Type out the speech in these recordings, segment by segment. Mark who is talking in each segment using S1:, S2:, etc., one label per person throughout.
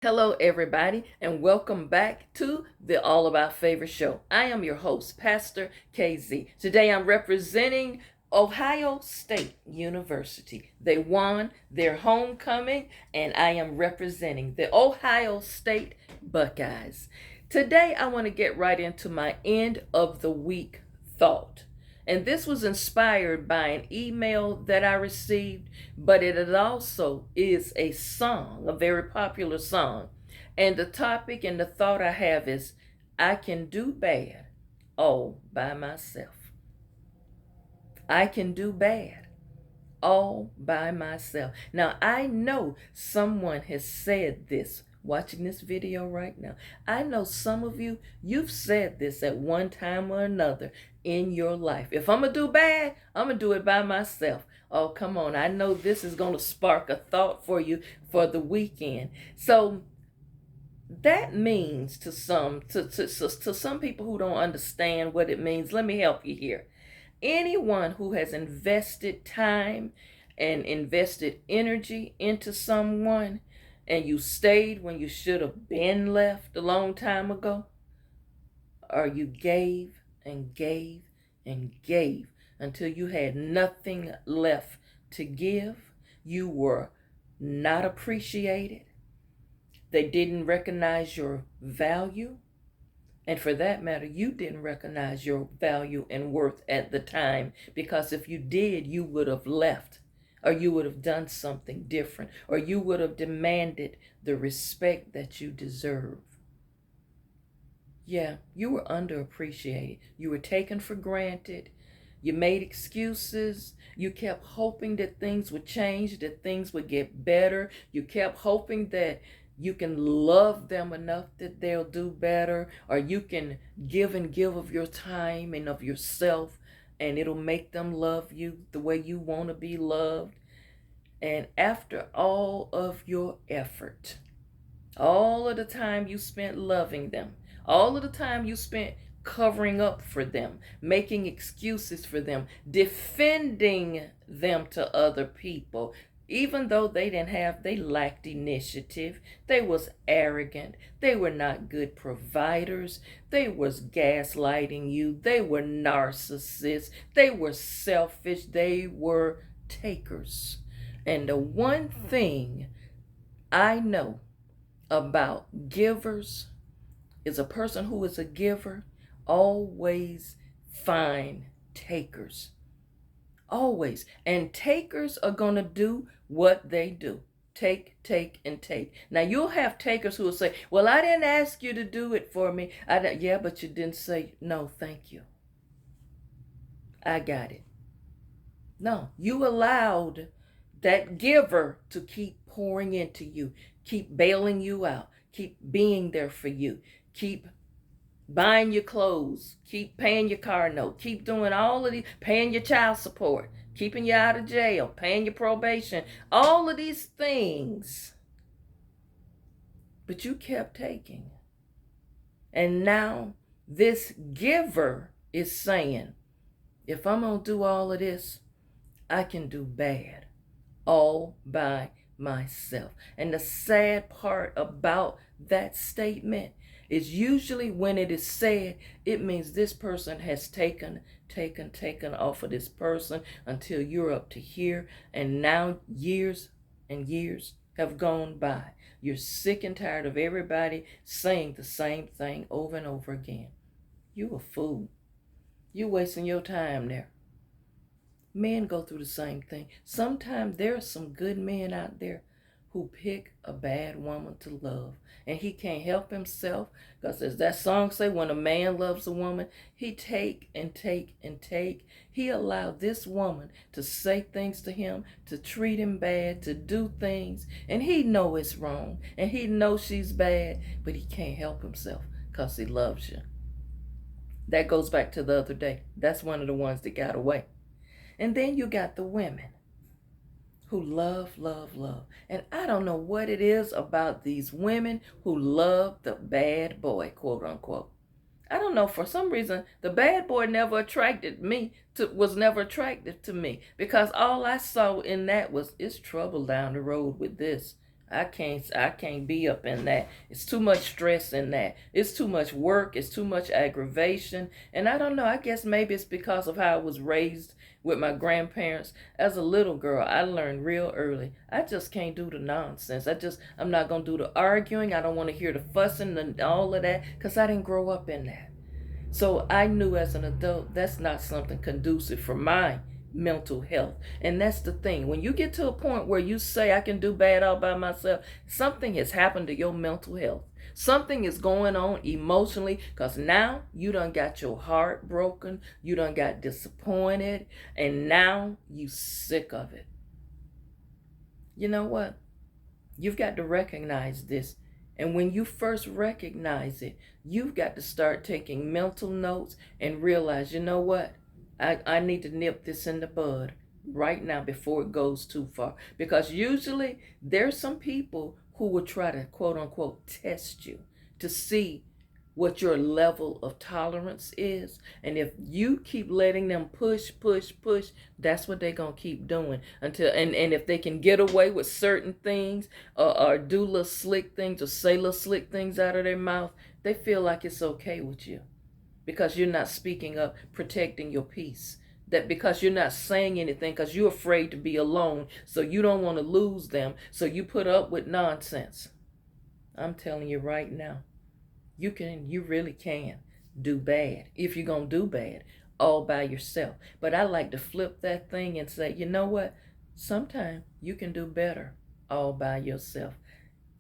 S1: Hello, everybody, and welcome back to the All About Favor show. I am your host, Pastor KZ. Today I'm representing Ohio State University. They won their homecoming, and I am representing the Ohio State Buckeyes. Today I want to get right into my end of the week thought. And this was inspired by an email that I received, but it also is a song, a very popular song. And the topic and the thought I have is I can do bad all by myself. I can do bad all by myself. Now, I know someone has said this watching this video right now. I know some of you, you've said this at one time or another in your life. If I'm going to do bad, I'm going to do it by myself. Oh, come on. I know this is going to spark a thought for you for the weekend. So that means to some people who don't understand what it means, let me help you here. Anyone who has invested time and invested energy into someone and you stayed when you should have been left a long time ago, or you gave and gave and gave until you had nothing left to give, you were not appreciated, they didn't recognize your value, and for that matter, you didn't recognize your value and worth at the time, because if you did, you would have left, or you would have done something different, or you would have demanded the respect that you deserve. Yeah, you were underappreciated. You were taken for granted. You made excuses. You kept hoping that things would change, that things would get better. You kept hoping that you can love them enough that they'll do better, or you can give and give of your time and of yourself, and it'll make them love you the way you want to be loved. And after all of your effort, all of the time you spent loving them, all of the time you spent covering up for them, making excuses for them, defending them to other people, even though they lacked initiative, they was arrogant, they were not good providers, they was gaslighting you, they were narcissists, they were selfish, they were takers. And the one thing I know about givers is a person who is a giver always find takers. Always. And takers are going to do what they do. Take, and take. Now, you'll have takers who will say, well, I didn't ask you to do it for me. Yeah, but you didn't say, no, thank you. I got it. No, you allowed that giver to keep pouring into you, keep bailing you out, keep being there for you, keep buying your clothes, keep paying your car note, keep doing all of these, paying your child support, keeping you out of jail, paying your probation, all of these things. But you kept taking. And now this giver is saying, if I'm going to do all of this, I can do bad all by myself. And the sad part about that statement is usually when it is said, it means this person has taken off of this person until you're up to here. And now years and years have gone by. You're sick and tired of everybody saying the same thing over and over again. You a fool. You're wasting your time there. Men go through the same thing. Sometimes there are some good men out there who pick a bad woman to love, and he can't help himself, because as that song say, when a man loves a woman, he take and take and take. He allowed this woman to say things to him, to treat him bad, to do things, and he know it's wrong, and he knows she's bad, but he can't help himself because he loves you. That goes back to the other day. That's one of the ones that got away. And then you got the women who love. And I don't know what it is about these women who love the bad boy, quote unquote. I don't know, for some reason, the bad boy was never attractive to me, because all I saw in that was, it's trouble down the road with this. I can't be up in that. It's too much stress in that. It's too much work. It's too much aggravation. And I don't know. I guess maybe it's because of how I was raised with my grandparents. As a little girl, I learned real early. I just can't do the nonsense. I'm not going to do the arguing. I don't want to hear the fussing and all of that because I didn't grow up in that. So I knew as an adult that's not something conducive for my mental health. And that's the thing. When you get to a point where you say I can do bad all by myself, something has happened to your mental health. Something is going on emotionally because now you done got your heart broken, you done got disappointed, and now you sick of it. You know what? You've got to recognize this. And when you first recognize it, you've got to start taking mental notes and realize, you know what? I need to nip this in the bud right now before it goes too far. Because usually there's some people who will try to quote unquote test you to see what your level of tolerance is. And if you keep letting them push, that's what they're going to keep doing until, and if they can get away with certain things or do little slick things or say little slick things out of their mouth, they feel like it's okay with you. Because you're not speaking up, protecting your peace. That because you're not saying anything, because you're afraid to be alone, so you don't want to lose them, so you put up with nonsense. I'm telling you right now, you really can do bad if you're going to do bad all by yourself. But I like to flip that thing and say, you know what? Sometimes you can do better all by yourself.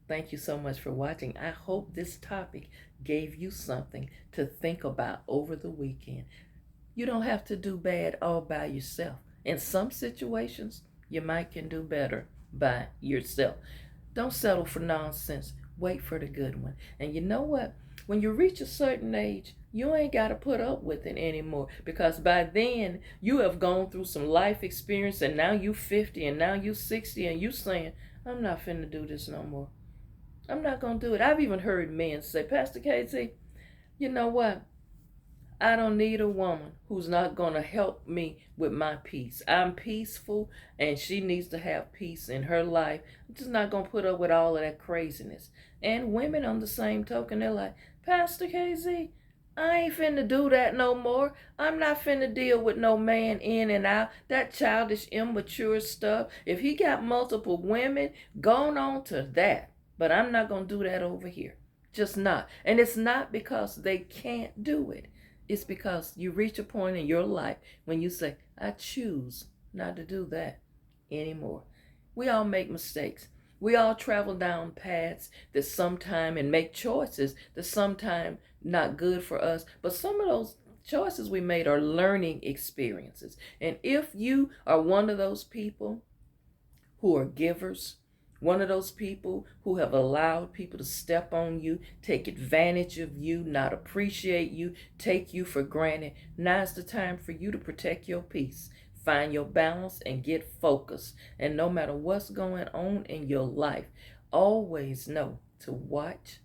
S1: Thank you so much for watching. I hope this topic gave you something to think about over the weekend. You don't have to do bad all by yourself. In some situations, you might can do better by yourself. Don't settle for nonsense. Wait for the good one. And you know what? When you reach a certain age, you ain't got to put up with it anymore, because by then you have gone through some life experience, and now you 50 and now you 60 and you saying, I'm not finna do this no more. I'm not going to do it. I've even heard men say, Pastor KZ, you know what? I don't need a woman who's not going to help me with my peace. I'm peaceful, and she needs to have peace in her life. I'm just not going to put up with all of that craziness. And women on the same token, they're like, Pastor KZ, I ain't finna do that no more. I'm not finna deal with no man in and out. That childish, immature stuff. If he got multiple women, going on to that. But I'm not going to do that over here. Just not. And it's not because they can't do it. It's because you reach a point in your life when you say, I choose not to do that anymore. We all make mistakes. We all travel down paths that sometime and make choices that sometime not good for us. But some of those choices we made are learning experiences. And if you are one of those people who are givers, one of those people who have allowed people to step on you, take advantage of you, not appreciate you, take you for granted, now's the time for you to protect your peace. Find your balance and get focused. And no matter what's going on in your life, always know to watch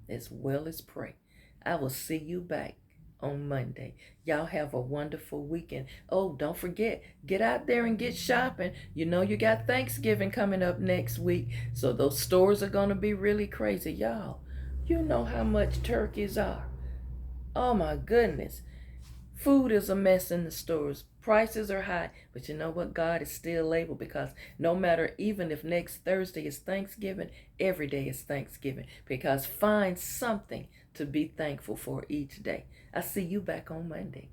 S1: as well as pray. I will see you back on Monday. Y'all have a wonderful weekend. Oh, don't forget, get out there and get shopping. You know you got Thanksgiving coming up next week, so those stores are going to be really crazy. Y'all, you know how much turkeys are. Oh my goodness. Food is a mess in the stores. Prices are high, but you know what? God is still able, because no matter, even if next Thursday is Thanksgiving, every day is Thanksgiving, because find something to be thankful for each day. I see you back on Monday.